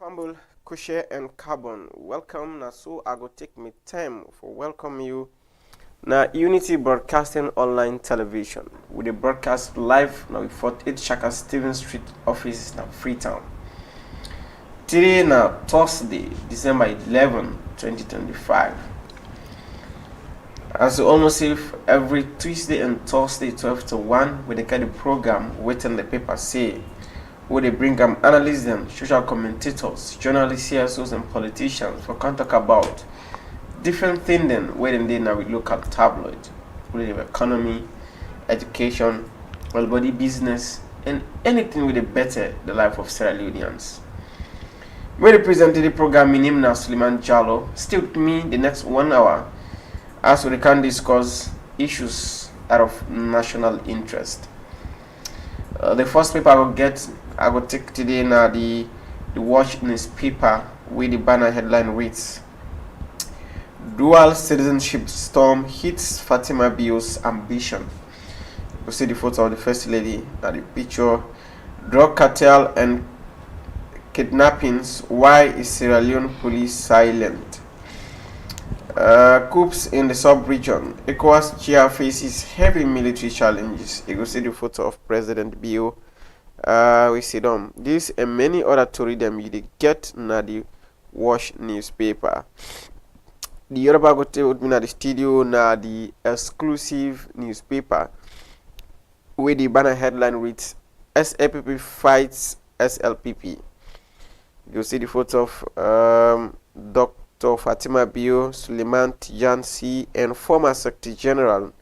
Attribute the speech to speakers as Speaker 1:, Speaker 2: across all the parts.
Speaker 1: Humble, Kushe and Carbon. Welcome. Now, so I go take me time for welcome you. Now, Unity Broadcasting Online Television. With the broadcast live now we 48 Shaka Stephen Street office now Freetown. Today now Thursday, December 11, 2025. As almost if every Tuesday and Thursday 12 to 1 with the kind of program Watin D Paper Say, where they bring analysts and social commentators, journalists, CSOs and politicians for talk about different things than where they now we look at tabloid, with the economy, education, well body business, and anything with the better the life of Sierra Leoneans. Where they presented the program, my name is Suleiman Jallo. Stay with me the next 1 hour as we can discuss issues out of national interest. The first paper I will take today now the Watch newspaper with the banner headline reads: Dual citizenship storm hits Fatima Bio's ambition. You see the photo of the first lady, the picture. Drug cartel and kidnappings. Why is Sierra Leone police silent? Coups in the sub-region. ECOWAS chair faces heavy military challenges. You can see the photo of President Bio. We see them. This and many other to read them you get na the Watch newspaper. The other bag with me na the studio na the exclusive newspaper where the banner headline reads SLPP fights SLPP. You see the photo of Dr. Fatima Bio, Suleiman Tijansi, and former Secretary General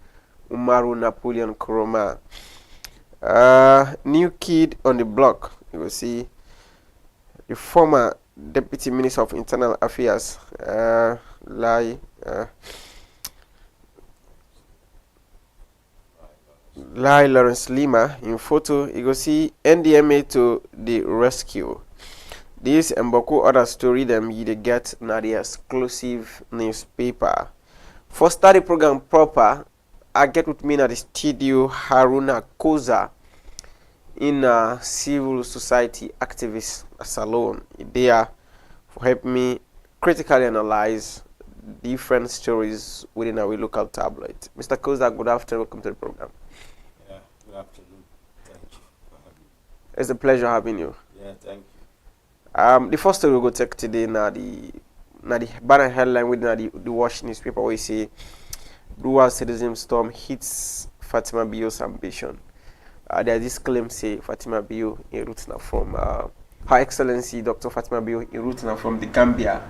Speaker 1: Umaru Napoleon Kuroma. New kid on the block. You will see the former Deputy Minister of Internal Affairs, Lai Lawrence Lima. In photo, you will see NDMA to the rescue. This and Boku other story them you get na the exclusive newspaper. For study program proper, I get with me na the studio Haruna Koza in a civil society activist salon. They are for help me critically analyze different stories within our local tabloid. Mr. Koza, good afternoon. Welcome to the program.
Speaker 2: Yeah, good afternoon. Thank you for having me.
Speaker 1: It's a pleasure having you.
Speaker 2: Yeah, thank you.
Speaker 1: The first story we go take today na the banner headline with the Watch newspaper where we say dual citizenship storm hits Fatima Bio's ambition. There's this claim say Fatima Bio in root now from Her Excellency Dr. Fatima Bio in root now from the Gambia,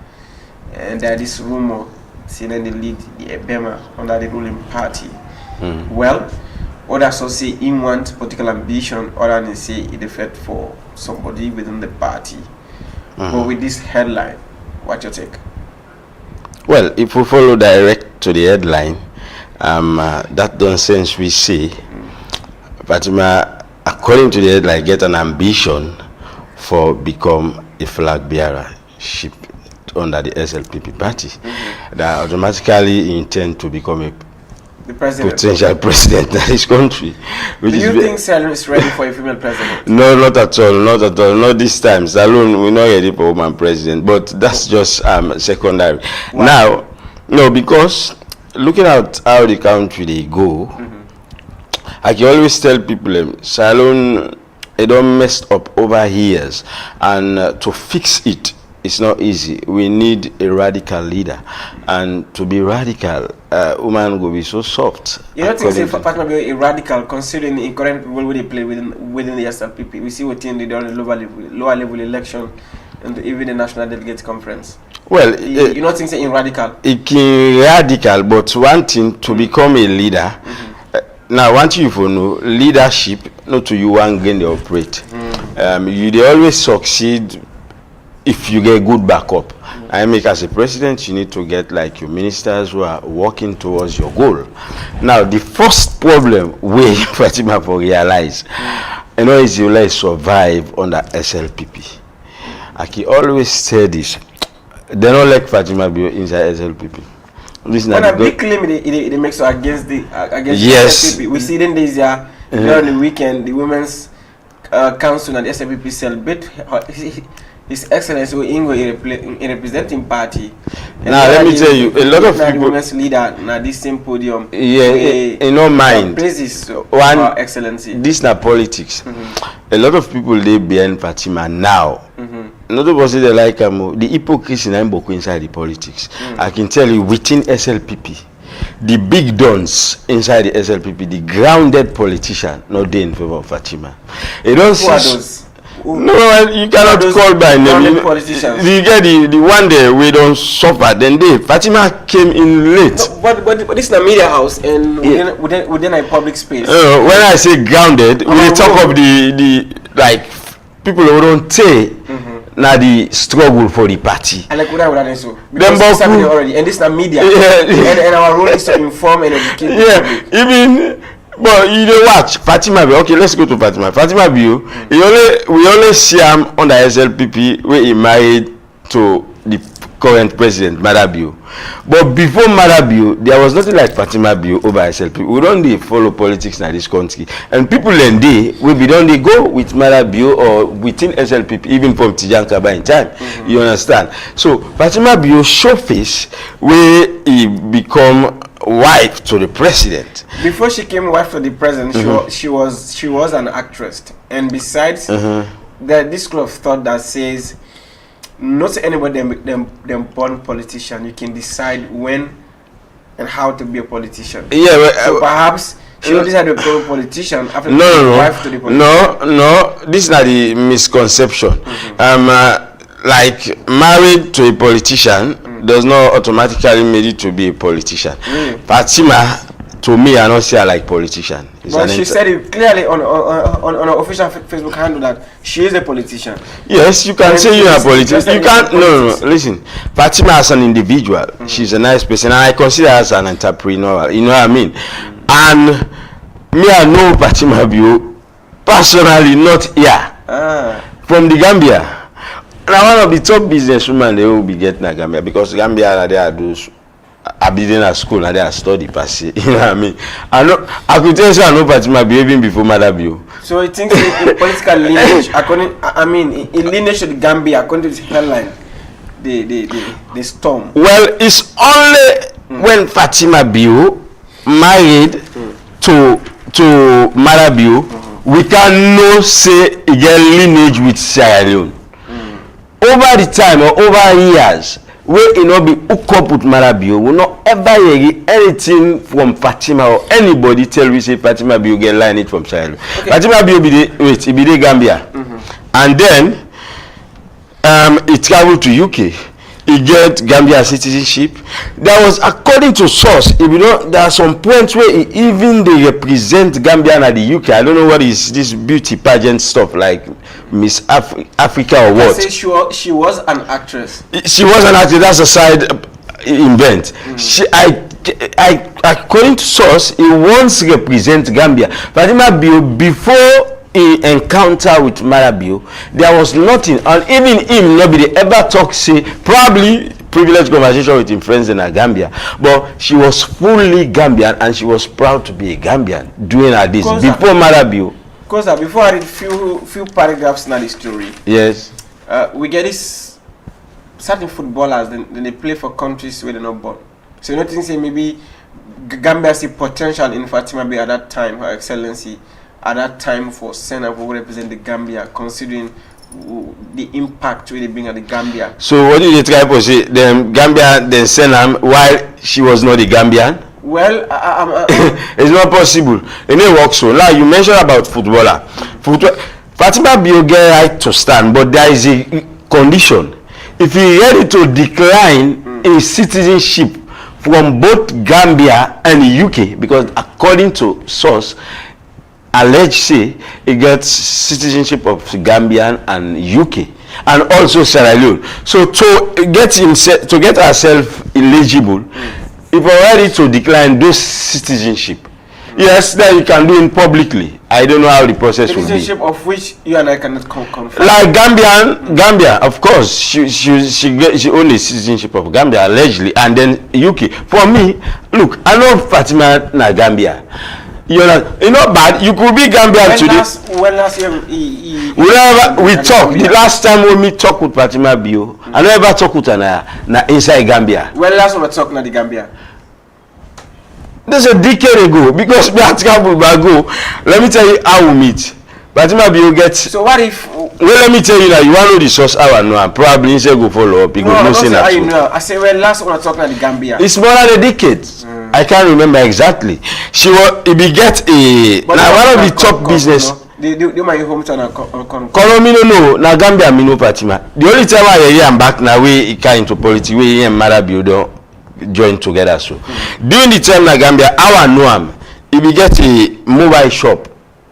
Speaker 1: and there's this rumor saying they lead the Ebema under the ruling party. Well, others also say he want political ambition, others say he defect for somebody within the party. But with this headline, what your take?
Speaker 2: Well, if we follow direct to the headline, that nonsense we see, Fatima, according to the headline, get an ambition for become a flag bearer ship under the SLPP party. That automatically intend to become a potential president of this country.
Speaker 1: Do you think Salon is ready for a female president?
Speaker 2: No, not at all, not at all. Not this time. Salon, we're not ready for woman president, but that's just secondary. Wow. Now, no, because looking at how the country they go, I can always tell people, Salon, it don't messed up over years, and to fix it, it's not easy. We need a radical leader, and to be radical, woman will be so soft.
Speaker 1: You don't think Fatima be a radical considering the current people where they play within the SLPP? We see what in the lower level election and even the national delegate conference.
Speaker 2: Well,
Speaker 1: you don't think it's radical?
Speaker 2: It can radical, but one thing to become a leader. Now, one thing you know, leadership, not to you one gain they operate. You they always succeed if you get good backup. I make as a president, you need to get like your ministers who are working towards your goal. Now, the first problem we Fatima for realize, you know, is you like survive under SLPP. I can always say this. They don't like Fatima be inside SLPP.
Speaker 1: When a big claim it makes you against the
Speaker 2: yes.
Speaker 1: SLPP. We see then there's during the weekend the women's council and the SLPP celebrate His Excellency Ingo in representing party.
Speaker 2: Now let me tell you, a lot of people.
Speaker 1: Women's leader na this same podium.
Speaker 2: Yeah, in no mind.
Speaker 1: Praises
Speaker 2: One
Speaker 1: Excellency.
Speaker 2: This na politics. A lot of people they behind Fatima now. Not of us they like the hypocrisy in Mboko inside the politics. I can tell you within SLPP, the big dons inside the SLPP, the grounded politician, not they in favor of Fatima. Who are
Speaker 1: those?
Speaker 2: No, you cannot call by name. You get the one day we don't suffer. Then Fatima came in late.
Speaker 1: No, but this is a media house and within a public space.
Speaker 2: When I say grounded, we talk of the like people who don't say now the struggle for the party.
Speaker 1: And like what I would so because this happening already, and this is a media, and our role is to inform and educate.
Speaker 2: Yeah, even. But you know what? Fatima Bio. Okay, let's go to Fatima. Fatima Bio. We only see him under SLPP where he married to the current president, Marabio. But before Marabio, there was nothing like Fatima Bio over SLPP. We don't follow politics in this country. And people in day, we don't go with Marabio or within SLPP, even from Tijan Kaba in time. You understand? So Fatima Bio show face where he become wife to the president.
Speaker 1: Before she came wife to the president, she was an actress, and besides, this school of thought that says not anybody them born politician. You can decide when and how to be a politician.
Speaker 2: Yeah,
Speaker 1: so perhaps she only decided to become a politician after becoming wife to the politician.
Speaker 2: No, this is not the misconception. Like married to a politician does not automatically make it to be a politician. Fatima, to me, I don't see her like politician.
Speaker 1: But she said it clearly on her official Facebook handle that she is a politician.
Speaker 2: Yes, you can say you're a politician. You can't. No. Listen, Fatima as an individual, she's a nice person, and I consider her as an entrepreneur. You know what I mean? And me, I know Fatima Bio personally, not here, from the Gambia. Now one of the top businesswomen they will be getting a Gambia because Gambia they are those I've been at school and they are study per se. You know what I mean? I could tell you I know Fatima behaving before Madabio.
Speaker 1: So I think in political lineage, in lineage to the Gambia, according to this headline, the storm.
Speaker 2: Well, it's only when Fatima Bio married to Madabio, we can no say a lineage with Sierra Leone. Over the time or over years, we not be hooked up with Marabio, we not ever hear anything from Fatima or anybody tell we say Fatima Bio get lineage from Sierra Leone. Okay. Fatima Bio be the Gambia, and then it traveled to UK. He get Gambia citizenship. There was, according to source, if you know, there are some points where even they represent Gambia and the UK. I don't know what is this beauty pageant stuff like Miss Africa or what.
Speaker 1: I say she was an actress.
Speaker 2: She was an actress. That's a side event. According to source, he once represent Gambia. Fatima Bio before he encounter with Marabio, there was nothing, and even him nobody ever talk say probably privileged conversation with him friends in Gambia, but she was fully Gambian and she was proud to be a Gambian doing her this before Marabio.
Speaker 1: Because before I read few paragraphs in the story,
Speaker 2: yes,
Speaker 1: we get this certain footballers then they play for countries where they're not born. So you know things say maybe Gambia see potential in Fatima Bio at that time, Her Excellency. At that time for Senate who represent the Gambia, considering the impact they bring at the Gambia.
Speaker 2: So what did you try to say? Them Gambia then send him while she was not a Gambian?
Speaker 1: Well,
Speaker 2: it's not possible. It may work so. Now you mentioned about footballer. Fatima Bio get right to stand, but there is a condition. If he ready to decline his citizenship from both Gambia and the UK, because according to source, alleged say he gets citizenship of Gambian and UK and also Sierra Leone. So to get herself eligible, if already to decline those citizenship, yes, that you can do it publicly. I don't know how the process will be.
Speaker 1: Citizenship of which you and I cannot confirm.
Speaker 2: Like Gambia, of course, she owned a citizenship of Gambia allegedly, and then UK. For me, look, I know Fatima na Gambia. You know bad. You could be Gambian today.
Speaker 1: When last year
Speaker 2: Whenever we talk, the last time when we talk with Fatima Bio, I never talk with Anaya na inside Gambia.
Speaker 1: When last we talk na the Gambia?
Speaker 2: This is a decade ago because we had to go. Let me tell you how we meet. Fatima Bio gets.
Speaker 1: So what if?
Speaker 2: Well, let me tell you now. You want to know the source? I know. Probably instead go follow up.
Speaker 1: No, I'm not saying know. I say when last we talk na the Gambia.
Speaker 2: It's more than a decade. I can't remember exactly. She was. It be get a now one of the top business.
Speaker 1: Do my hometown and
Speaker 2: Colomino no. Now Gambia me no Fatima. The only time I hear am back now we got into politics. We hear Mara Bio join together. So during the time na Gambia, I know am. It be get a mobile shop.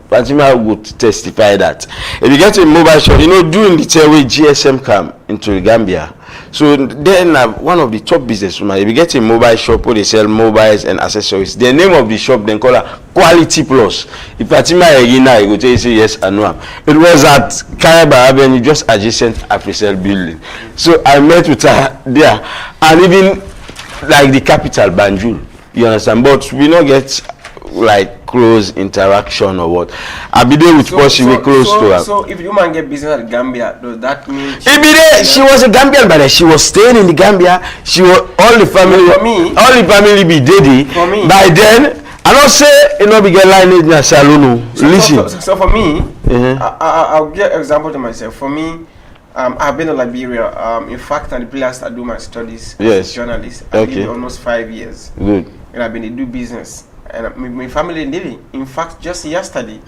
Speaker 2: Fatima would testify that if you get a mobile shop, you know, during the time where GSM come into Gambia, so then one of the top businesswomen, if you get a mobile shop where they sell mobiles and accessories, the name of the shop then call her Quality Plus. If Fatima Egina, you go tell you say yes and no. It was at Kayaba Avenue, just adjacent Afrisel building. So I met with her there, and even like the capital Banjul, you understand, but we don't get like close interaction or what. I be there with Poshi, we close to her.
Speaker 1: So if you man get business at Gambia, does that mean
Speaker 2: she be there? She was a Gambian, but she was staying in the Gambia. She was all the family.
Speaker 1: For me,
Speaker 2: all the family be daddy.
Speaker 1: For me,
Speaker 2: by then I don't say you know be get line in a salon. Listen.
Speaker 1: So for me, I'll give an example to myself. For me, I've been in Liberia. In fact, I'm the place I do my studies as a journalist. I've been almost 5 years.
Speaker 2: Good.
Speaker 1: And I've been to do business. And my family living. In fact, just yesterday,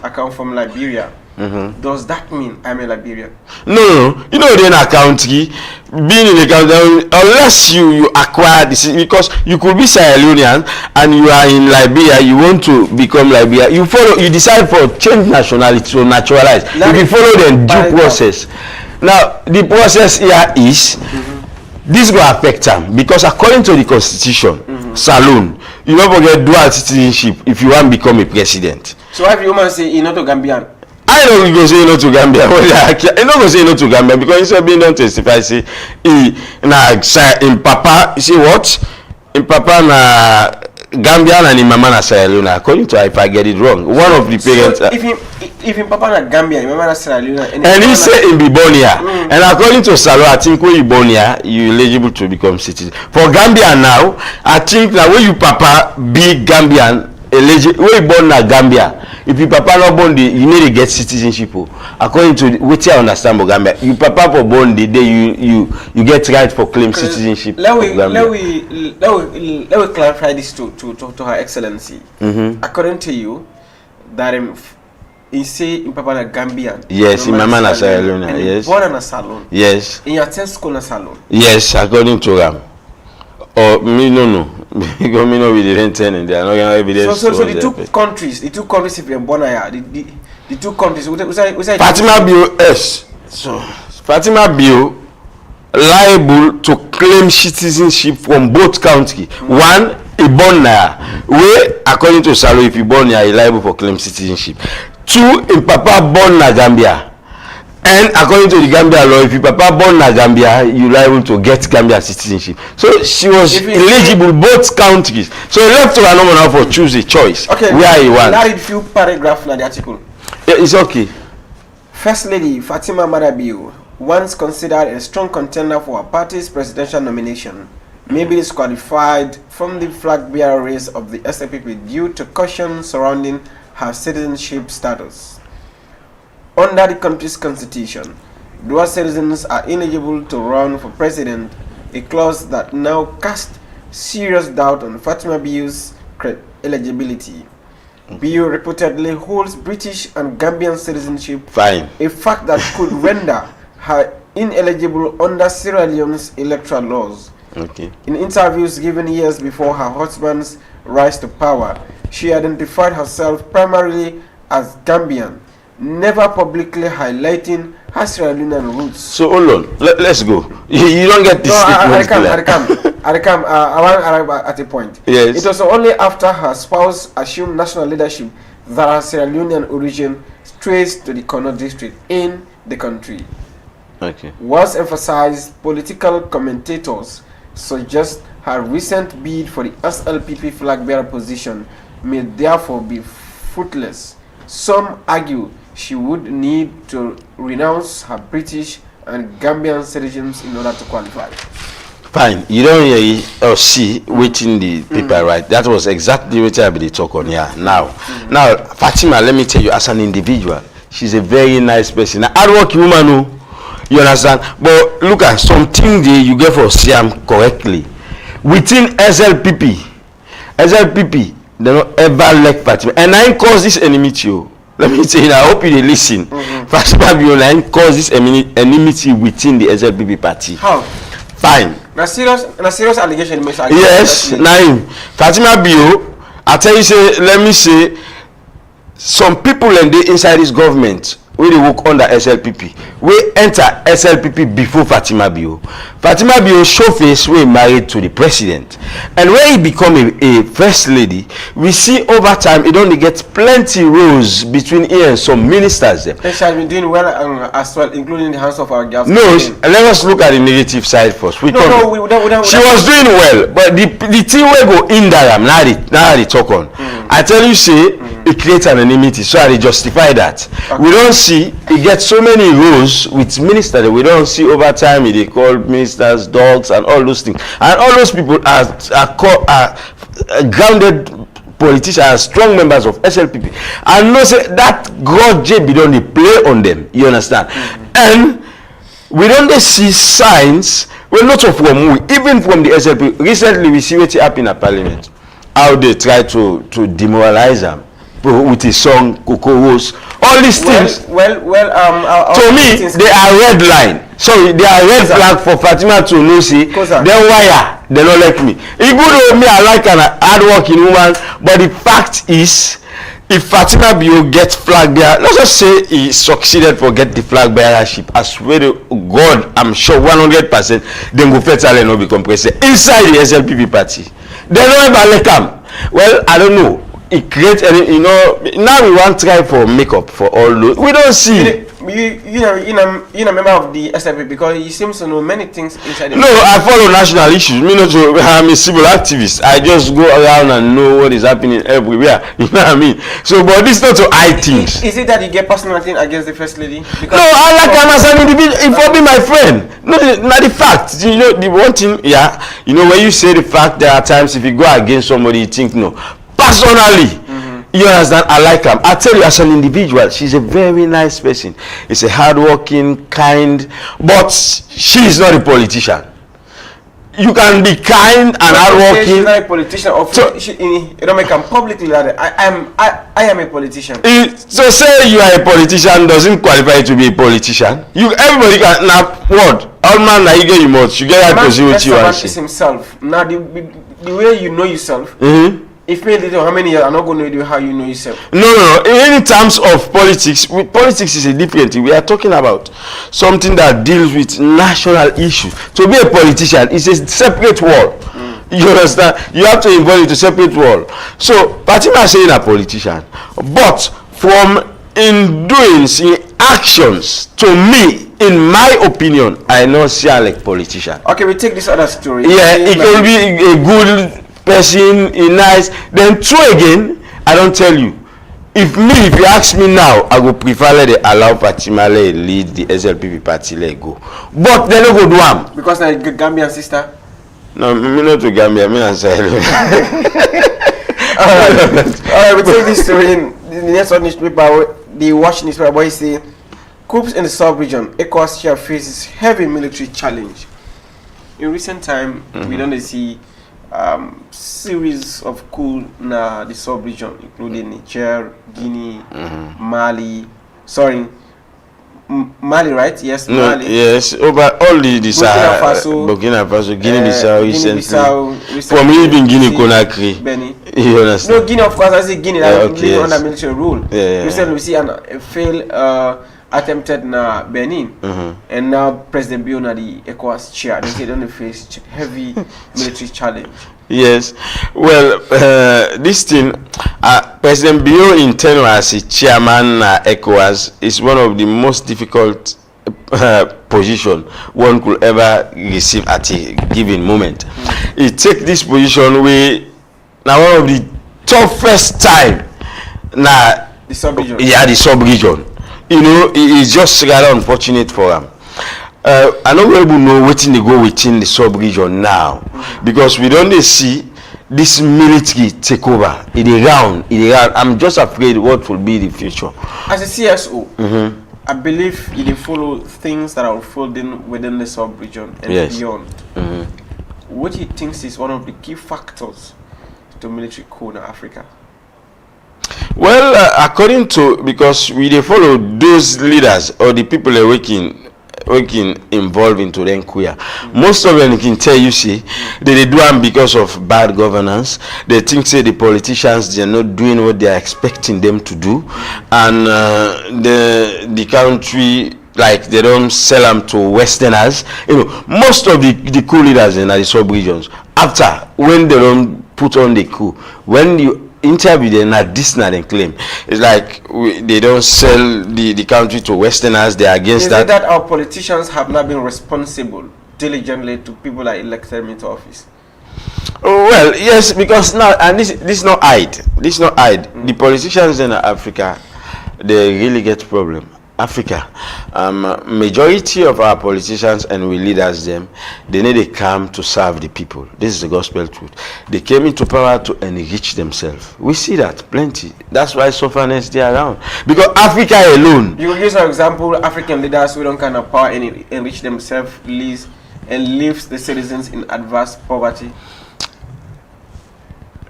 Speaker 1: I come from Liberia. Does that mean I'm a Liberian?
Speaker 2: No. You know, in a country, being in a country, unless you acquire this, because you could be Sierra Leonean and you are in Liberia, you want to become Liberia. You decide for change nationality to naturalize. If you follow the due process. Now, the process here is this will affect them because according to the constitution, saloon, you don't forget dual citizenship if you want to become a president.
Speaker 1: So if you man say you're not a Gambian,
Speaker 2: I know you go say no to Gambia. You not go say no to Gambia because instead being don't testify say in Papa you see what in Papa na Gambian and in Mama na Sierra Leone. According to if I get it wrong, one of the parents.
Speaker 1: So if in Papa na Gambia, in Mama na Sierra Leone,
Speaker 2: and he say in be born here, and according to Salo, I think when you born here, you eligible to become citizen. For Gambia now, I think that when you Papa be Gambian, eligible. When you born na Gambia, if you Papa not born there, you need to get citizenship. According to what I understand about Gambia, you Papa for born there, you get right for claim citizenship.
Speaker 1: Let me clarify this to Her Excellency. According to you, that you say in Papa na Gambian.
Speaker 2: Yes, in Mama na Sierra Leone. Yes.
Speaker 1: Born in a salon.
Speaker 2: Yes.
Speaker 1: In your test school na salon.
Speaker 2: Yes, according to them. Or me no. Because me no be the renten and they are not gonna evidence.
Speaker 1: So the two countries if you're born here, the two countries.
Speaker 2: Fatima Bio S. So Fatima Bio liable to claim citizenship from both countries. One, a born here. Where according to Salo, if you born here, you liable for claim citizenship. Two, in Papa born na Gambia. And according to the Gambia law, if you Papa born na Gambia, you liable to get Gambia citizenship. So she was eligible both countries. So left to her now for choose a choice.
Speaker 1: Okay.
Speaker 2: Where you want.
Speaker 1: I read few paragraphs in the article.
Speaker 2: Yeah, it's okay.
Speaker 1: First Lady Fatima Marabio, once considered a strong contender for her party's presidential nomination, may be disqualified from the flag bearer race of the SLPP due to caution surrounding her citizenship status. Under the country's constitution, dual citizens are ineligible to run for president, a clause that now casts serious doubt on Fatima Bio's eligibility. Bio reportedly holds British and Gambian citizenship, a fact that could render her ineligible under Sierra Leone's electoral laws. In interviews given years before her husband's rise to power, she identified herself primarily as Gambian, never publicly highlighting her Sierra Leonean roots. So hold on, let's go. You don't get this statement. I want to arrive at a point. Yes. It was only after her spouse assumed national leadership that her Sierra Leonean origin traced to the Kono district in the country. Was emphasized, political commentators suggest her recent bid for the SLPP flag bearer position may therefore be fruitless. Some argue she would need to renounce her British and Gambian citizens in order to qualify.
Speaker 2: Fine, you don't hear or see Watin D Paper right. That was exactly what I be talk on here. Now, Fatima, let me tell you, as an individual, she's a very nice person. A hardworking woman, oh, you understand? But look at something there you get for Siam correctly. Within SLPP, they don't ever like Fatima. And I cause this enmity. Let me tell you, I hope you listen. Fatima Biola cause this enmity within the SLPP party.
Speaker 1: How?
Speaker 2: Fine.
Speaker 1: Na serious allegation.
Speaker 2: Yes, Naim. Fatima Bio, I tell you, say, let me say, some people and they inside this government, we they work under SLPP. We enter SLPP before Fatima Bio. Fatima Bio show face we married to the president. And when he become a first lady, we see over time it only gets plenty rows between here and some ministers there.
Speaker 1: And she has been doing well as well, including the hands of our girls.
Speaker 2: No, let us look at the negative side first. She was doing well, but the thing we go in there, now they talk on. I tell you, say, it creates an enmity, so I justify that. Okay. We don't see, it gets so many rows with ministers that we don't see over time, they call ministers dogs and all those things. And all those people are grounded politicians, strong members of SLPP. And no say that God JB don't they play on them, you understand? And we don't see signs, well, not of one, even from the SLPP. Recently, we see what happened in Parliament. How they try to demoralize them with his song Cocoros, all these things. To me, they are red line. Sorry, they are red flag for Fatima to know. See, then why they don't like me. It good with me. I like an hardworking woman, but the fact is, if Fatima Bio gets flag bearer, let's just say he succeeded for get the flag bearership. I swear to God, I'm sure 100%. Then go federal and not become president inside the SLPP party. They don't ever like him. Well, I don't know. It creates any, now we want to try for makeup for all those. We don't see.
Speaker 1: You're a member of the SLP because he seems to know many things inside the
Speaker 2: No, I follow national issues. I'm a civil activist. I just go around and know what is happening everywhere. You know what I mean? So, but this is not to hide things.
Speaker 1: Is it that you get personal thing against the first lady?
Speaker 2: Because no, I like him as an individual. If I be my friend. No, not the fact. The one thing, when you say the fact, there are times if you go against somebody, you think no. Personally, you understand, I like her. I tell you, as an individual, she's a very nice person. She's a hardworking, kind, but she is not a politician. You can be kind and hardworking.
Speaker 1: She's not a politician. You don't make them publicly that I am a politician.
Speaker 2: So say you are a politician doesn't qualify to be a politician. Everybody can now what? All man now you get you much. You get that position with you and
Speaker 1: shit. Himself. Now the way you know yourself. If me little how many years I'm not going to know how you know yourself.
Speaker 2: No. In terms of politics, politics is a different thing. We are talking about something that deals with national issues. To be a politician is a separate world. You understand? You have to involve into separate world. So Fatima is saying a politician, but from in doings, in actions, to me, in my opinion, I know she like politician.
Speaker 1: Okay, we take this other story.
Speaker 2: Yeah, it will be a good person, a nice. Then true again, I don't tell you. If you ask me now, I would prefer let they allow Fatima lead the SLPP party, let go. But they don't go do am.
Speaker 1: Because na Gambian sister.
Speaker 2: No, me not to Gambia, me and Sahel.
Speaker 1: Alright, we take this story in the next one newspaper, the Watch newspaper, boy say coups in the sub-region, ECOWAS faces heavy military challenge. In recent time, we don't see series of coup na the sub-region, including Niger, Guinea, Mali, right? Yes,
Speaker 2: no,
Speaker 1: Mali.
Speaker 2: Yes, over all the Burkina Faso, Guinea-Bissau, recently. For me, even Guinea-Conakry.
Speaker 1: Benin.
Speaker 2: You understand?
Speaker 1: No, Guinea, of course, I say Guinea,
Speaker 2: yes.
Speaker 1: under military rule. Recently, we see a failed attempted na Benin, and now President Bio na the ECOWAS chair. They say they don't face heavy military challenge.
Speaker 2: Yes, well, this thing, President Bio in tenure as a chairman ECOWAS is one of the most difficult position one could ever receive at a given moment. He take this position where now one of the toughest time na
Speaker 1: the sub-region.
Speaker 2: Yeah, the sub-region. You know, it's just rather unfortunate for them. I know we know waiting to go within the sub-region now, because we don't see this military take over in the round. I'm just afraid what will be the future.
Speaker 1: As a CSO, I believe you follow things that are unfolding within the sub-region and beyond. What do you think is one of the key factors to military coup in Africa?
Speaker 2: Well, according to, because we they follow those leaders or the people are working involved into them queer. Most of them can tell you, see, they do them because of bad governance. They think, say, the politicians, they're not doing what they're expecting them to do, and the country, like, they don't sell them to Westerners. You know, most of the coup leaders in the sub-regions, after, when they don't put on the coup, when you interview them at this not and claim, it's like they don't sell the country to Westerners. They're against that.
Speaker 1: Is it that our politicians have not been responsible diligently to people that elected them into office?
Speaker 2: Oh, well, yes, because now, and this is not hide. This is not hide. The politicians in Africa, they really get problem. Africa, majority of our politicians and we leaders them, they need to come to serve the people. This is the gospel truth. They came into power to enrich themselves. We see that plenty. That's why sufferness they are around. Because Africa alone.
Speaker 1: You will use an example, African leaders who don't kind of power and enrich themselves, leaves the citizens in adverse poverty.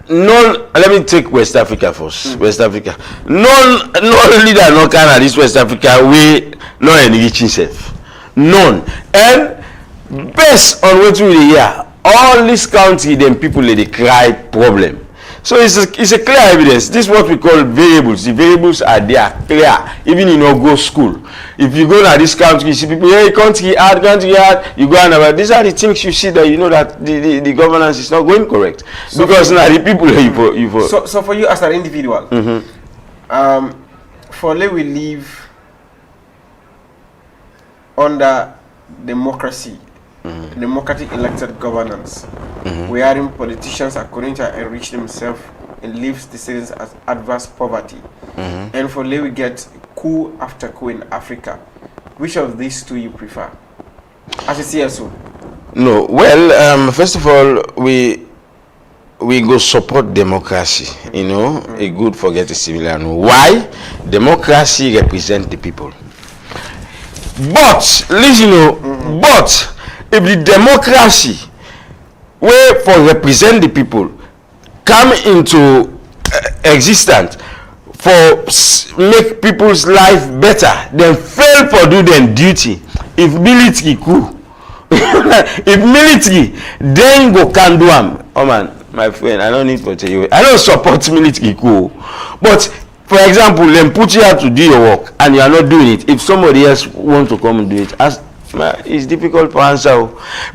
Speaker 2: Let me take West Africa first. West Africa. No leader no can at this West Africa way no enrich himself. None. And based on what we hear, all this country them people they cry problem. So it's a clear evidence. This is what we call variables. The variables are there, clear. Even in no go school. If you go to this country, you see people, hey, country hard, you go and about. These are the things you see that you know that the governance is not going correct. So because now the people you for.
Speaker 1: So for you as an individual, for let we live under democracy, democratic elected governance, wherein politicians are going to enrich themselves and leave the citizens as adverse poverty. And for let we get coup after coup in Africa, which of these two you prefer as a CSO?
Speaker 2: No, well, first of all, we go support democracy. You know, a good forget a civilian. Why? Democracy represents the people. But listen, but if the democracy where for represent the people come into existence for make people's life better, then fail for do their duty. If military coup, if military then go can do am. Oh man, my friend, I don't need to tell you. I don't support military coup, but for example, then put you out to do your work and you are not doing it. If somebody else wants to come and do it, it's difficult to answer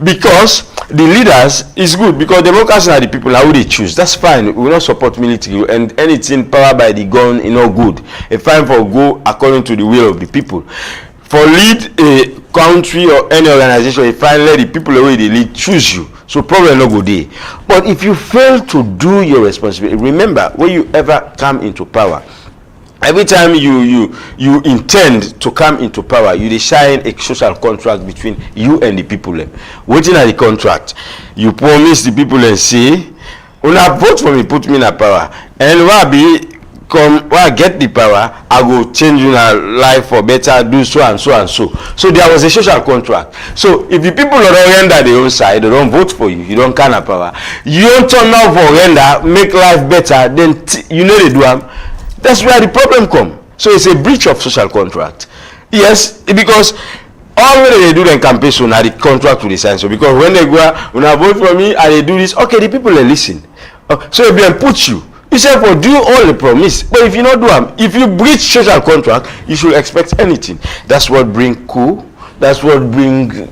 Speaker 2: because the leaders is good because democracy are the people how they choose. That's fine. We will not support military and anything powered by the gun is not good. It's fine for go according to the will of the people. For lead a country or any organization, if I let the people away they lead choose you. So problem not go there. But if you fail to do your responsibility, remember when you ever come into power, every time you intend to come into power, you sign a social contract between you and the people. Waiting at the contract, you promise the people and say, "Una vote for me, put me in a power, and when I get the power, I go change your life for better, do so and so and so." So there was a social contract. So if the people don't render their own side, they don't vote for you, you don't can a power. You don't turn out for render, make life better, then you know they do them. That's where the problem come. So it's a breach of social contract. Yes, because all when they do the campaign, so now the contract will sign. So because when they go, when I vote for me and they do this, okay, the people they listen. So if they put you say for do all the promise, but if you not do them, if you breach social contract, you should expect anything. That's what bring coup. That's what bring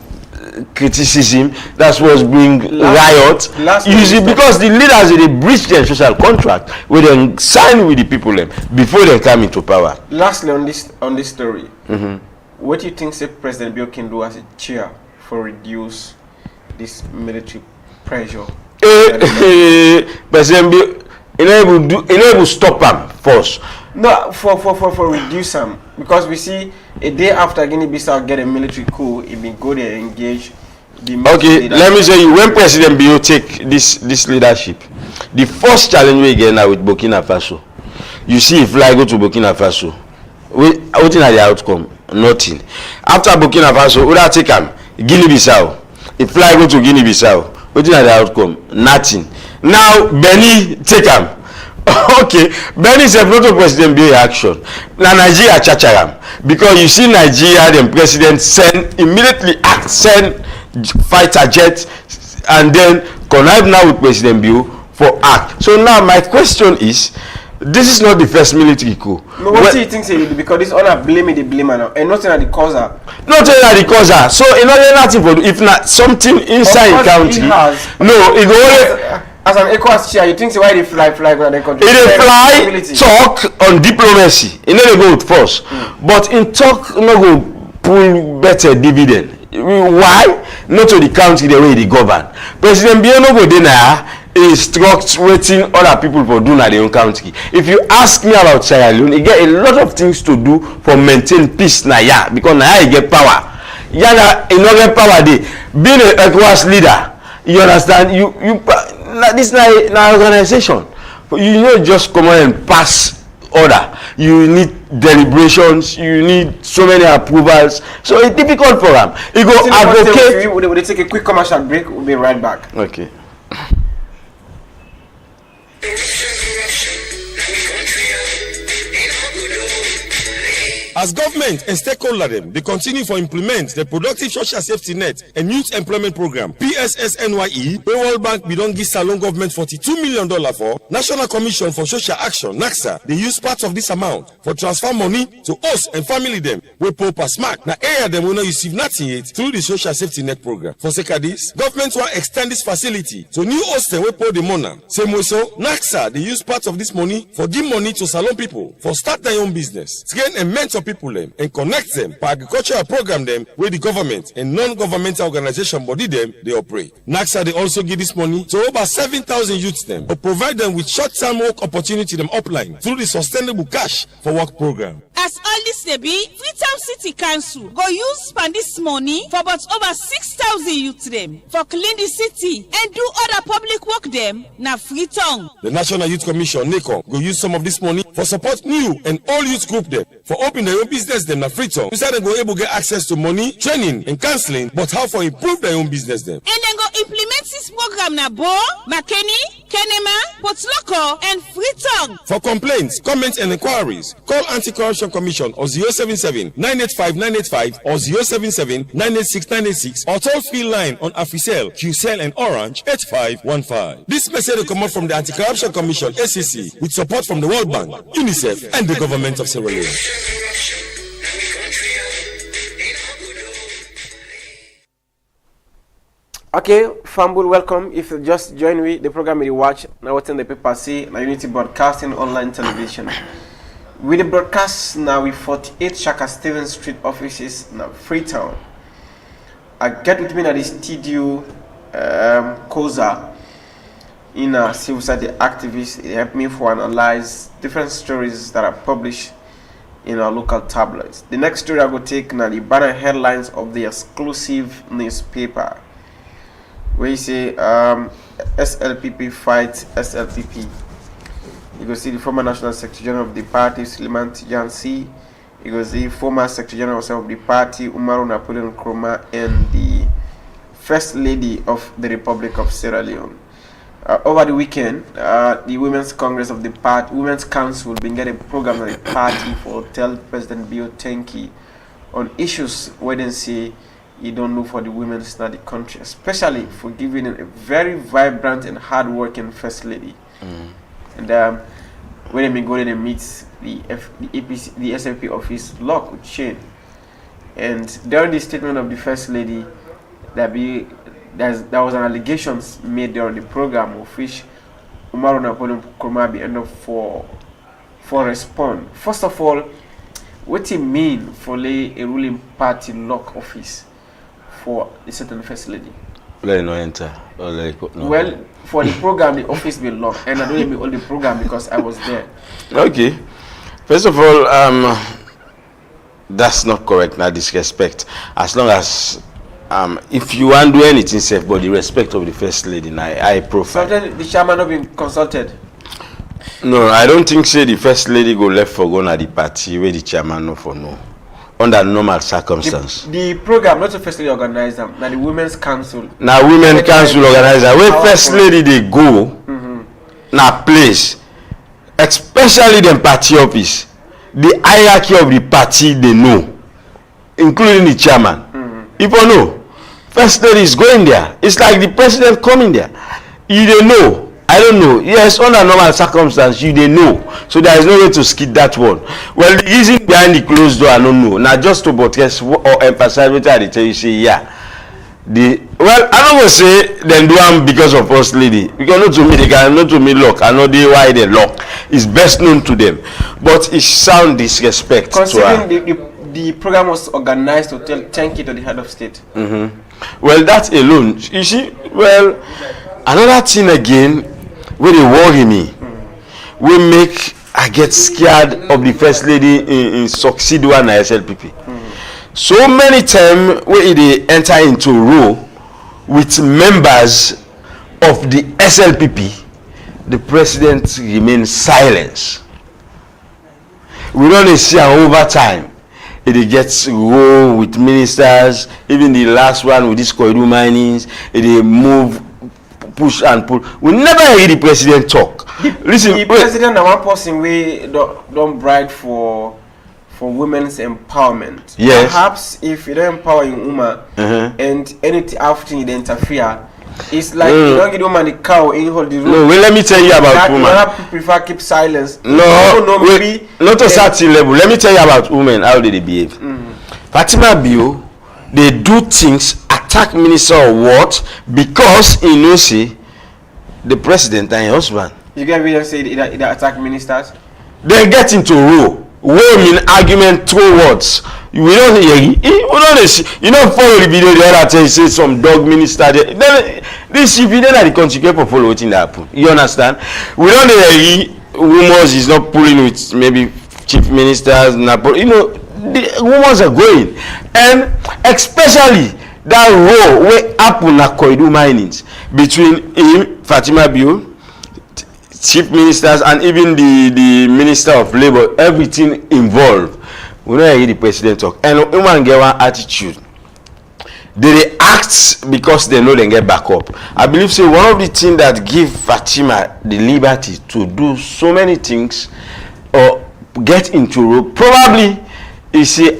Speaker 2: criticism. That's what bring riot. Usually because the leaders they breach their social contract, we then sign with the people them before they come into power.
Speaker 1: Lastly, on this story, what do you think President Bill can do as a chair for reduce this military pressure?
Speaker 2: President Bill, enable stop them first.
Speaker 1: No, for reduce them, because we see a day after Guinea-Bissau get a military coup, it been go there engage.
Speaker 2: Okay, let me say you, when President Bio take this leadership, the first challenge we get now with Burkina Faso, you see if fly go to Burkina Faso, what are the outcome? Nothing. After Burkina Faso, we take him Guinea-Bissau. If fly go to Guinea-Bissau, what are the outcome? Nothing. Now Benin take him. Okay, Benin is a not President Bio action. Now Nigeria chacharam, because you see Nigeria, the president immediately send fighter jet and then connive now with President Bio for act. So now my question is, this is not the first military coup.
Speaker 1: No, what do you think say because this all blame the blamer now and nothing at the causer.
Speaker 2: Nothing at the causer. So in order nothing for if not something inside the country. No, it go
Speaker 1: as an ECOWAS chair, you think say why they fly when they country?
Speaker 2: They fly talk on diplomacy. It no go with force. But in talk no go pull better dividend. Why? Not to the country the way they govern. President Bio no go there instruct waiting other people for doing at their own country. If you ask me about Sierra Leone, you get a lot of things to do for maintain peace na ya, because na ya get power. Ya you no get power there. Being a ECOWAS leader, you understand? This na organization. You know just come on and pass order. You need deliberations, you need so many approvals, so it's difficult for them. You go advocate.
Speaker 1: Would they take a quick commercial break? We'll be right back.
Speaker 2: Okay.
Speaker 3: As government and stakeholder them, they continue to implement the Productive Social Safety Net and Youth Employment Program, PSSNYE, where World Bank be don't give Salon government $42 million for. National Commission for Social Action, NACSA, they use part of this amount for transfer money to us and family them, where Pope Smack. Now, area them will not receive nothing yet through the Social Safety Net Program. For sake of this, government will extend this facility to new hostel where Pope the Mona. Same way so, NACSA, they use part of this money for give money to Salon people for start their own business, train and mentor people them and connect them for agricultural program them where the government and non-governmental organization body them they operate. NACSA they also give this money to over 7,000 youths them to provide them with short-term work opportunity them upline through the sustainable cash for work program.
Speaker 4: As all this dey be, Freetown City Council go use spend this money for about over 6,000 youths them for clean the city and do other public work them na Freetown.
Speaker 3: The National Youth Commission NACOM go use some of this money for support new and old youth group them for open their own business them na Freetown. Instead they go able to get access to money, training and counseling, but how for improve their own business them.
Speaker 4: And then go implement this program na Bo, Makeni, Kenema, Potloko and Freetown.
Speaker 3: For complaints, comments and inquiries, call Anti-Corruption Commission or 077-985-985 or 077-986-986 or toll-free line on Africell, QCell and Orange 8515. This message will come out from the Anti-Corruption Commission ACC with support from the World Bank, UNICEF and the government of Sierra Leone.
Speaker 1: Okay, Fambul, welcome. If you just join me, the program you watch now Watin D Paper Say, na Unity Broadcasting Online Television. With the broadcast now with 48 Shaka Stevens Street offices now Freetown. I get with me at the studio Koza in a civil society activist. It helped me to analyze different stories that are published in our local tabloids. The next story I will take now the banner headlines of the exclusive newspaper, where you say SLPP fights SLPP. You go see the former National Secretary General of the party, Suleiman Tijansi. You go see former Secretary General of the party, Umaru Napoleon Nkrumah, and the First Lady of the Republic of Sierra Leone. Over the weekend, the Women's Congress of the party, Women's Council, will begin a program of the party for tell President Bio Tenki on issues where they say you don't know for the women in the country, especially for giving a very vibrant and hard-working First Lady. And when they go there, they meet the SLP office lock with chain. And during the statement of the First Lady, there was an allegation made during the program of which Umaru Napoleon Nkrumah be end up for respond. First of all, what it mean for a ruling party lock office for a certain First Lady?
Speaker 2: Let it not enter. Or let it no.
Speaker 1: Well, for the program, the office will lock, and I don't even all the program because I was there.
Speaker 2: Okay. First of all, that's not correct. Now disrespect. As long as if you want to do anything safe, but the respect of the first lady, I profile.
Speaker 1: Sometimes the chairman not been consulted.
Speaker 2: No, I don't think say the first lady go left for going at the party where the chairman no for no. Under normal circumstance.
Speaker 1: The program not the first lady organize them. Now the women's council.
Speaker 2: Now women council organizer where first lady they go. Now place, especially the party office, the hierarchy of the party they know, including the chairman. People know first lady is going there. It's like the president coming there. You don't know. I don't know. Yes, under normal circumstance, you they know. So there is no way to skip that one. Well, the reason behind the closed door, I don't know. Now just to buttress or emphasize what I tell you, say yeah. Well, I don't want to say then do them because of first lady. Because not to me they can, not to me lock. I know they why they lock. It's best known to them. But it sound disrespect.
Speaker 1: Considering the program was organized to thank you to the head of state.
Speaker 2: Well, that alone, you see. Well, another thing again. Where they worry me, we make I get scared of the first lady in succeed one SLPP. So many times where they enter into row with members of the SLPP, the president remains silent. We don't see over time. It gets row with ministers, even the last one with this corridor minings, they move. Push and pull. We never hear the president talk. Listen,
Speaker 1: the president and one person we don't bribe for women's empowerment.
Speaker 2: Yes.
Speaker 1: Perhaps if you don't empower a woman and anything after you interfere, it's like you don't give the woman the cow in hold the room.
Speaker 2: No, well, let me tell you about women.
Speaker 1: People prefer keep silence.
Speaker 2: No, maybe not to certain level. Let me tell you about women. How they behave. Fatima Bio, they do things. Attack minister or what? Because he knows see the president and your husband.
Speaker 1: You get evidence say they attack ministers?
Speaker 2: They get into row. Row mean argument through words. We don't hear. We don't see. You don't follow the video the other time say some dog minister. Then this if you don't have the consequence for follow what that happen. You understand? We don't hear rumors is not pulling with maybe chief ministers. You know the rumors are going, and especially. That row where happen na corridor minings between him, Fatima Bio, chief ministers, and even the minister of labor, everything involved. We don't hear the president talk. And woman get one attitude. They act because they know they get back up. I believe say one of the things that give Fatima the liberty to do so many things or get into row probably is say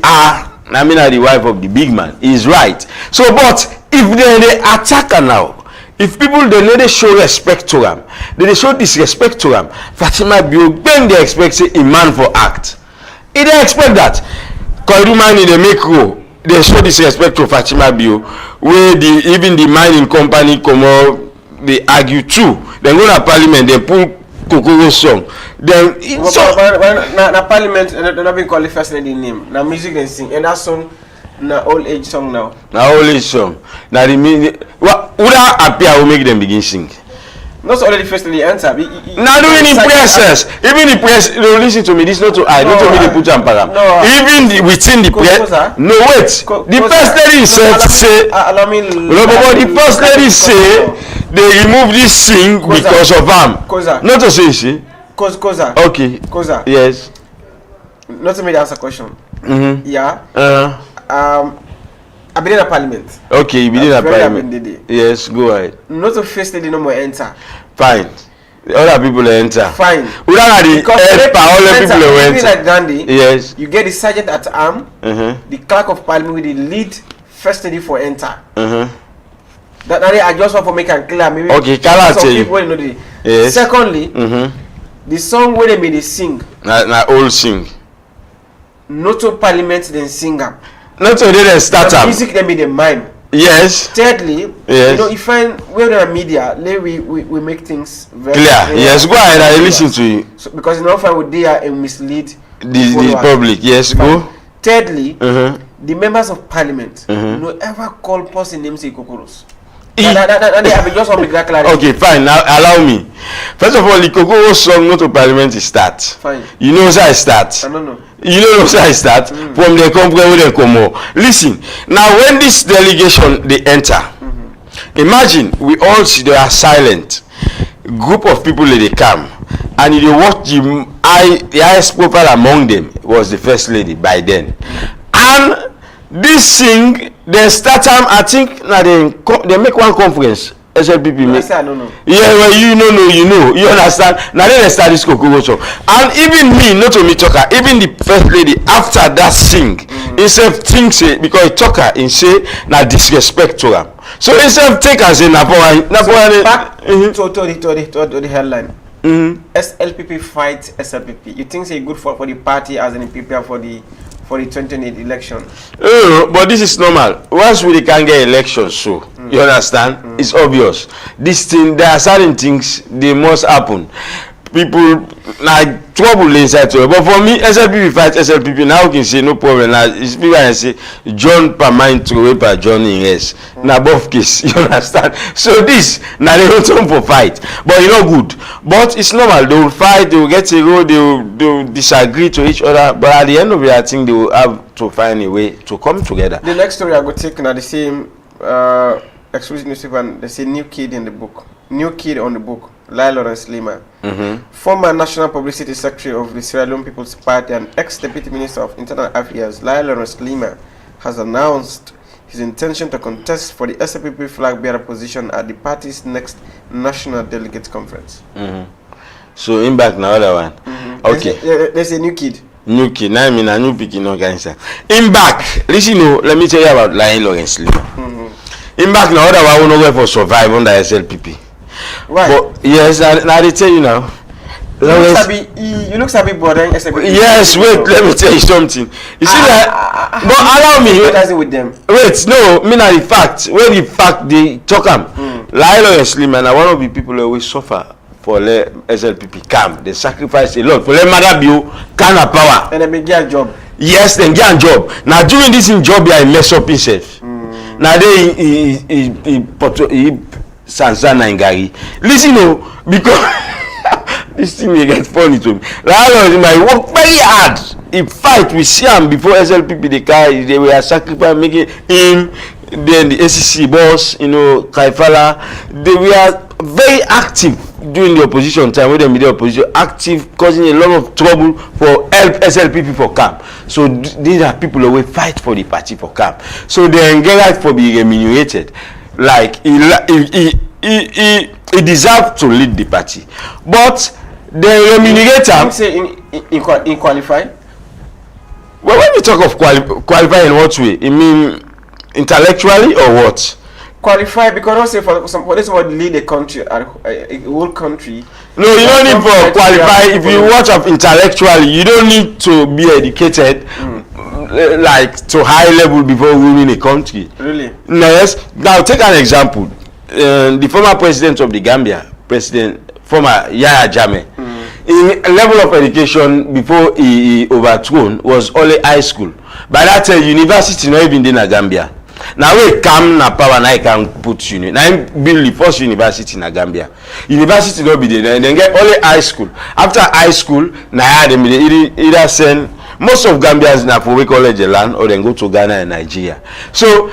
Speaker 2: I mean, the wife of the big man is right. So, but if they attack her now, if people they show respect to them, they show disrespect to them, Fatima Bio, then they expect say a man for act. If they expect that, corridor mining they make row, they show disrespect to Fatima Bio, where even the mining company come out, they argue too. They go to parliament, they pull Kokoro song. Then
Speaker 1: na parliament they not been called the first lady name. Na music they sing and that song na old age song now.
Speaker 2: Na old age song. Na the what would appear will make them begin sing.
Speaker 1: Not already first lady answer.
Speaker 2: Now doing impresses. Even the press listen to me, this not to I don't to me they put param. Even within the press. No wait. The first lady said say
Speaker 1: allow me
Speaker 2: the first lady say they remove this sing because of am. Not to say she.
Speaker 1: Koza.
Speaker 2: Okay.
Speaker 1: Koza.
Speaker 2: Yes.
Speaker 1: Not to me to answer question. Yeah. I been in a parliament.
Speaker 2: Okay, you been in a parliament. Yes, go ahead.
Speaker 1: Not to first lady no more enter.
Speaker 2: Fine. The other people enter.
Speaker 1: Fine.
Speaker 2: We don't have the all the people who enter.
Speaker 1: Like Dandy.
Speaker 2: Yes.
Speaker 1: You get the sergeant at arm. The clerk of parliament with the lead first lady for enter. That I just want to make it clear. Maybe
Speaker 2: okay, Kala tell you.
Speaker 1: People know the.
Speaker 2: Yes.
Speaker 1: Secondly, the song where they made they sing.
Speaker 2: Na old sing.
Speaker 1: Not to parliament then sing them.
Speaker 2: Not to they start
Speaker 1: the music they made a mime.
Speaker 2: Yes.
Speaker 1: Thirdly,
Speaker 2: yes.
Speaker 1: You know, if we're in the media, we make things very
Speaker 2: clear. Yes, go ahead. I listen to you.
Speaker 1: So, because in often we dare and mislead
Speaker 2: the public. Yes, go.
Speaker 1: Thirdly, the members of parliament no ever call person names say Kokoros. I just want to make that clear.
Speaker 2: Okay, fine. Now allow me. First of all, the Kokoro song not to parliament is start.
Speaker 1: Fine.
Speaker 2: You know how I start.
Speaker 1: I don't know.
Speaker 2: You know how I start from the company where they come out. Listen. Now when this delegation they enter, imagine we all see they are silent. Group of people they come, and you watch the highest profile among them was the first lady by then, and this thing they start time. I think now they make one conference. SLPP make.
Speaker 1: I don't know.
Speaker 2: Yeah, well, you know, you understand. Now they start this Kokoro song, and even me, not only talker, even the first lady after that sing, himself thinks it because he talker and say na disrespect to him. So himself take as a Napoleon.
Speaker 1: Back to the headline. SLPP fight SLPP. You think it's good for the party as in prepare for the 2028 election?
Speaker 2: But this is normal. Once we can get elections, so you understand, it's obvious. This thing, there are certain things they must happen. People like trouble inside to it. But for me, SLPP fight SLPP. Now we can say no problem. Now it's people can say John per mind to away per John in yes. Now both case, you understand. So this now they don't come for fight, but you know good. But it's normal. They will fight. They will get a road. They will disagree to each other. But at the end of it, I think they will have to find a way to come together.
Speaker 1: The next story I go take now the same exclusive newspaper. And they say new kid in the book. New kid on the book. Lai Lawrence Lima, former National Publicity Secretary of the Sierra Leone People's Party and ex-Deputy Minister of Internal Affairs, Lai Lawrence Lima, has announced his intention to contest for the SLPP flag bearer position at the party's next National Delegates Conference.
Speaker 2: So in back now other one. Okay.
Speaker 1: There's a new kid.
Speaker 2: New kid. Now I mean a new picking no cancer. In back, listen, let me tell you about Lai Lawrence Lima. In back now other one will not go for survive under SLPP.
Speaker 1: Why?
Speaker 2: But yes, now they tell you now.
Speaker 1: You look sabi bordering SLPP.
Speaker 2: Yes, wait, let me tell you something. You see that? But allow me.
Speaker 1: What does it with them?
Speaker 2: Wait, no, me na the fact. Where the fact they talk am. Lai Lawrence Lima na one of the people who always suffer for let SLPP come. They sacrifice a lot for let mother be kind of power.
Speaker 1: And they get a job.
Speaker 2: Yes, then get a job. Now during this in job, he mess up himself. Now he Sansana and Gary. Listen, because this thing may get funny to me. He work very hard. He fight. We see him before SLPP the car. They were sacrificing, making him. Then the ACC boss, Kaifala. They were very active during the opposition time. When they made the opposition active, causing a lot of trouble for help SLPP for camp. So these are people who will fight for the party for camp. So they engage for being remunerated. Like he deserved to lead the party, but the remunerator.
Speaker 1: You say in qualify.
Speaker 2: Well, when you talk of qualify in what way? You mean intellectually or what? Qualify
Speaker 1: because also for this would lead a country, a whole country.
Speaker 2: No, you don't need for qualify. If you watch up intellectually, you don't need to be educated. Like to high level before ruling a country.
Speaker 1: Really?
Speaker 2: No, yes. Now take an example. The former president of the Gambia, former Yahya Jammeh, in level of education before he overthrown was only high school. By that time, university not even in Gambia. Now we come na power now I can put uni. Now I build the first university in Gambia. University not be there. Then get only high school. After high school, now they either send. Most of Gambians now for we college land or then go to Ghana and Nigeria. So,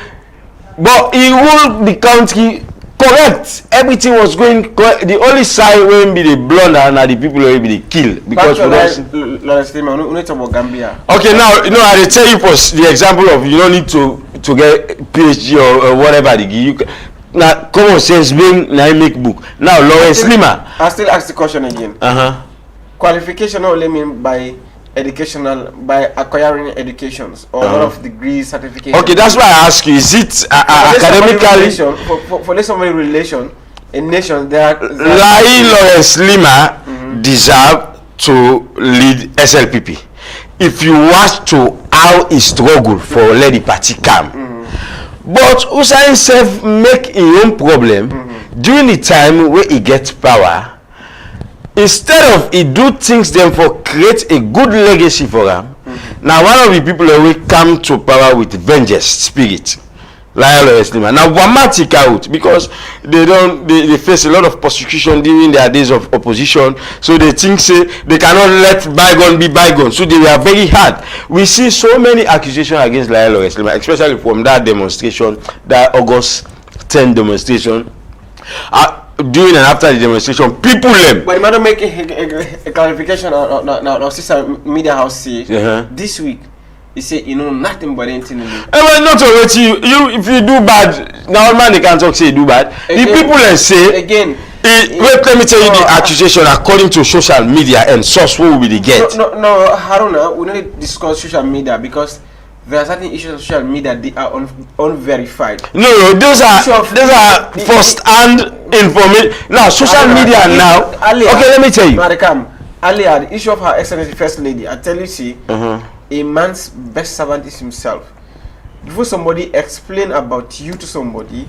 Speaker 2: but he ruled the country correct. Everything was going correct. The only side when be the blunder and the people will be the kill because
Speaker 1: about Gambia.
Speaker 2: Okay, now I tell you for the example of you don't need to get PhD or whatever they give you. Now common sense being now make book. Now Lawrence Lima.
Speaker 1: I still ask the question again. Qualification only mean by educational by acquiring educations or a lot of degrees, certificates.
Speaker 2: Okay, that's why I ask you: is it academically?
Speaker 1: For somebody relation, a nation, there are.
Speaker 2: Lai Lawrence Lima deserve to lead SLPP. If you watch to how he struggle for let the party come, but Hussein self make his own problem during the time where he gets power. Instead of he do things then for create a good legacy for him. Now one of the people who come to power with vengeance spirit, Lionel Lima. Now Wamatic out because they face a lot of persecution during their days of opposition, so they think say they cannot let bygone be bygone, so they were very hard. We see so many accusations against Lionel Lima, especially from that demonstration, that August 10 demonstration. During and after the demonstration, people them.
Speaker 1: But you might make a clarification on sister media house say this week. He said, you know nothing but anything.
Speaker 2: Well, not already. You if you do bad, now man they can't talk say you do bad. Again, the people then say again. Wait, let me tell you the accusation according to social media and source who will be the get.
Speaker 1: No, Haruna, we need to discuss social media because there are certain issues of social media that are unverified.
Speaker 2: No, those are first-hand information. Now, social media now. Earlier, okay, let me tell you.
Speaker 1: Madam, earlier, the issue of Her Excellency First Lady, I tell you, see, a man's best servant is himself. Before somebody explain about you to somebody,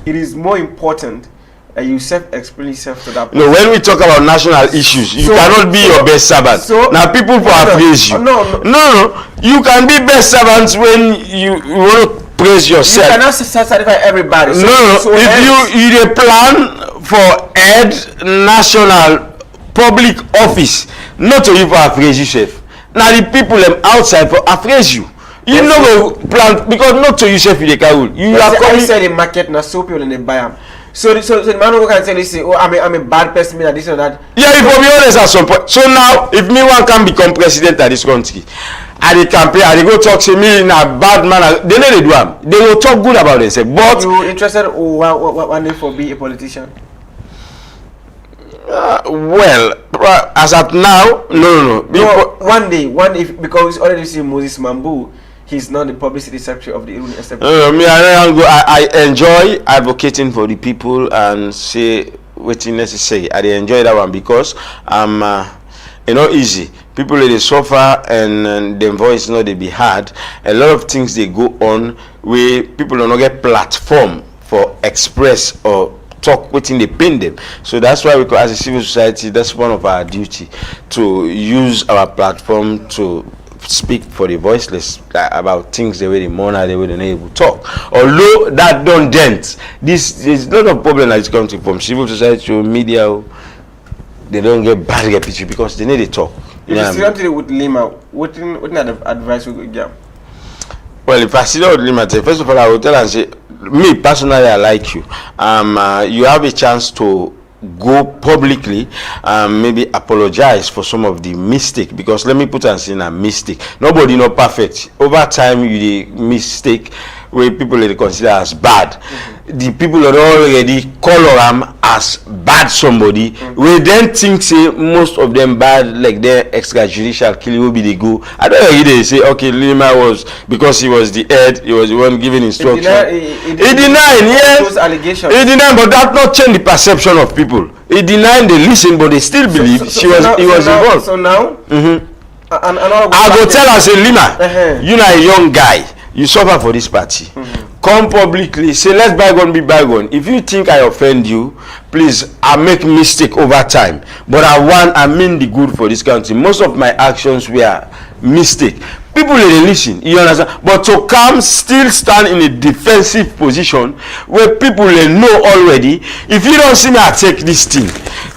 Speaker 1: it is more important that you explain yourself to that person.
Speaker 2: No, when we talk about national issues, you cannot be your best servant. Now people praise you. No, you can be best servants when you want to praise yourself.
Speaker 1: You cannot satisfy everybody.
Speaker 2: If you plan for head national public office, not to you for praise yourself. Now the people outside for praise you. You know plan because not to yourself you can. You are
Speaker 1: coming inside the market now, so people in the buy them. So the man who can tell you say, oh, I'm a bad person, this or that.
Speaker 2: Yeah, if we be honest at some point. So now, if me one can become president of this country, at the campaign, I go talk to me in a bad manner. They know they do them. They will talk good about themselves. But
Speaker 1: you interested one day for be a politician?
Speaker 2: Well, as at now, no.
Speaker 1: One day, because we already see Moses Mambu. He's not the publicity secretary of the Iruni Estate.
Speaker 2: I enjoy advocating for the people and say what you necessary. I enjoy that one because easy. People they suffer and their voice not they be heard. A lot of things they go on where people do not get platform for express or talk within they pin them. So that's why we as a civil society, that's one of our duty to use our platform to speak for the voiceless about things the way they mourn, the way they're able to talk. Although that don't dent, this is not a problem that is coming from civil society to media. They don't get bad reputation because they need to talk.
Speaker 1: If you see something with Lima, what advice would you give?
Speaker 2: Well, if I see that with Lima, first of all, I will tell and say, me personally, I like you. You have a chance to go publicly maybe apologize for some of the mistake, because let me put us in a mistake. Nobody not perfect. Over time you the mistake where people they consider as bad. The people that already color them as bad somebody, we then think say most of them bad, like their extrajudicial killing will be the go. I don't know if they say okay, Lima was because he was the head, he was the one giving instruction. He denied, yes. Those allegations. He denied, but that not change the perception of people. He denied, they listen, but they still believe he was involved.
Speaker 1: So now,
Speaker 2: I go tell us, Lima, you are a young guy. You suffer for this party. Come publicly, say let's bygone be bygone. If you think I offend you, please, I make mistake over time, but I mean the good for this country. Most of my actions were mistake. People they listen, you understand? But to come still stand in a defensive position where people they know already, if you don't see me I take this thing,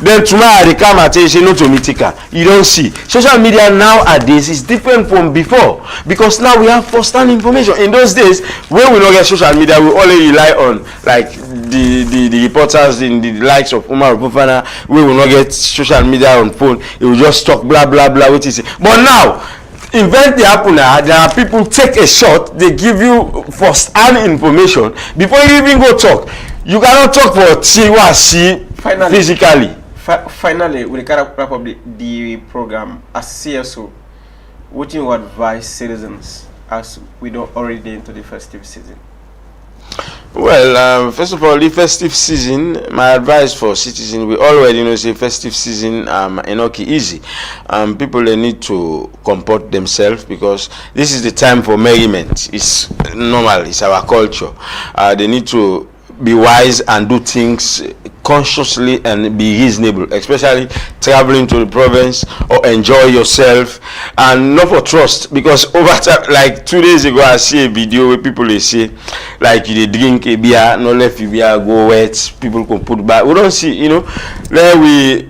Speaker 2: then tomorrow they come and tell you say no to me taker. You don't see. Social media nowadays is different from before, because now we have first-hand information. In those days, when we don't get social media, we only rely on like the reporters in the likes of Umar Bufana. We will not get social media on phone. It will just talk blah blah blah what is it. But now event they happen now, there are people take a shot, they give you first-hand information before you even go talk. You cannot talk for see physically.
Speaker 1: Finally, we can wrap up the program as CSO. What do you advise citizens as we don't already into the festive season?
Speaker 2: Well, first of all, the festive season, my advice for citizens, we already know say festive season easy. People they need to comport themselves because this is the time for merriment. It's normal, it's our culture. They need to be wise and do things consciously and be reasonable, especially traveling to the province or enjoy yourself, and not for trust, because over time, like 2 days ago I see a video where people they say like you they drink a beer, no left you beer go wet, people can put back. We don't see, you know, there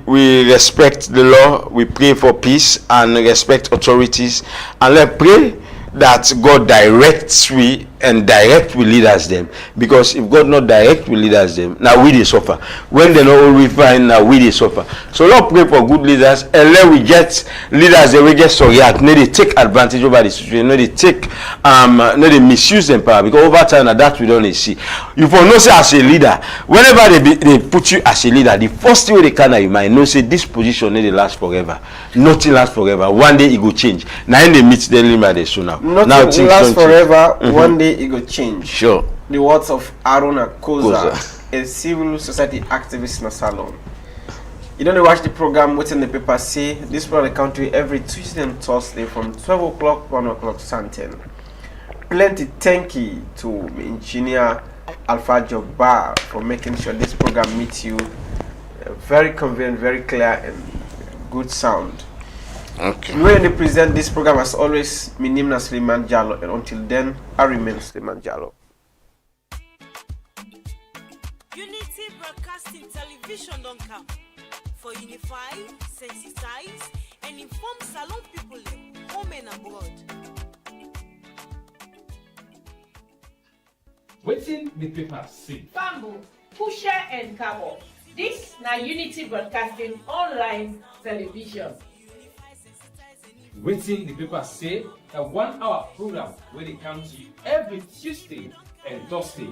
Speaker 2: we respect the law, we pray for peace and respect authorities, and let's pray that God directs we and direct we leaders them, because if God not direct we leaders them, now we they suffer. When they not always find, now we they suffer. So Lord, pray for good leaders, and let we get leaders that we get so react, no they take advantage over the situation, no they take no they misuse them power, because over time now that we don't see. You for know say as a leader, whenever they put you as a leader, the first thing they can you might know say this position no they last forever. Nothing lasts forever. One day it will change. Now in they meet the limit they soon now.
Speaker 1: Nothing will last forever. One day it will change.
Speaker 2: Sure.
Speaker 1: The words of Aruna Koza, a civil society activist in a salon. You don't watch the program Watin D Paper Say. This part of the country every Tuesday and Thursday from 12 o'clock, 1 o'clock, Santen. Plenty thank you to engineer Alpha Jobbar for making sure this program meets you very convenient, very clear, and good sound.
Speaker 2: Okay.
Speaker 1: When they present this program, as always, my name is Suleiman Jallo, and until then, I remain Suleiman Jallo.
Speaker 5: Unity Broadcasting Television don't come for unify, sensitize, and inform Salon people home and abroad.
Speaker 6: Watin D Paper Say.
Speaker 7: Bamboo, Pusher and Cabo. This na Unity Broadcasting Online Television.
Speaker 6: Watin D Paper Say, a 1 hour program where they come to you every Tuesday and Thursday,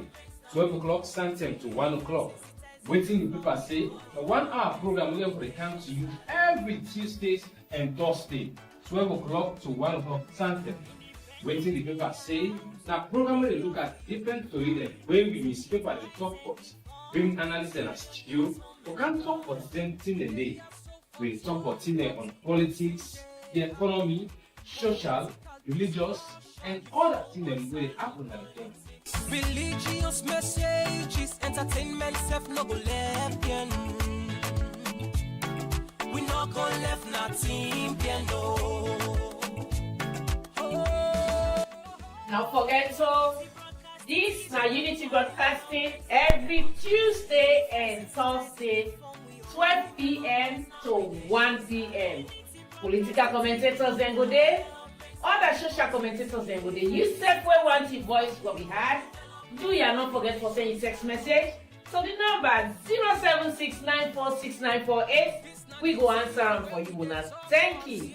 Speaker 6: 12 o'clock Central to 1 o'clock. Watin D Paper Say, a 1 hour program where they come to you every Tuesdays and Thursday, 12 o'clock to 1 o'clock Central. Watin D Paper Say, now program where they look at different stories when we newspaper the top pots, bring analysts and a studio, we can talk for 10 a day. We talk for 10 on politics, the economy, social, religious, and other things that happen at the time.
Speaker 5: Religious messages, entertainment, self no go left again. We not go left nothing no.
Speaker 7: Now forget so, this na Unity Broadcasting every Tuesday and Thursday, 12 p.m. to 1 p.m. Political commentators then go there. Other social commentators then go there. You said where want your voice will be heard. Do ya not forget for sending text message. So the number 076946948. We go answer them for you, Munas. Thank you.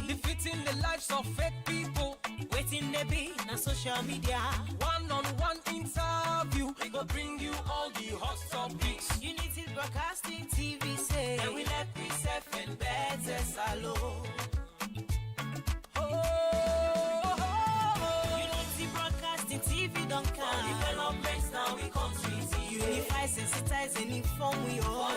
Speaker 5: Defeating the lives of fake people. Waiting they be na social media. One-on-one interview. We go bring you all the hot topics. Unity Broadcasting TV say. And we let myself and better salo. Unity Broadcasting TV don't come. For developments now we come to unify, sensitize, and inform we all.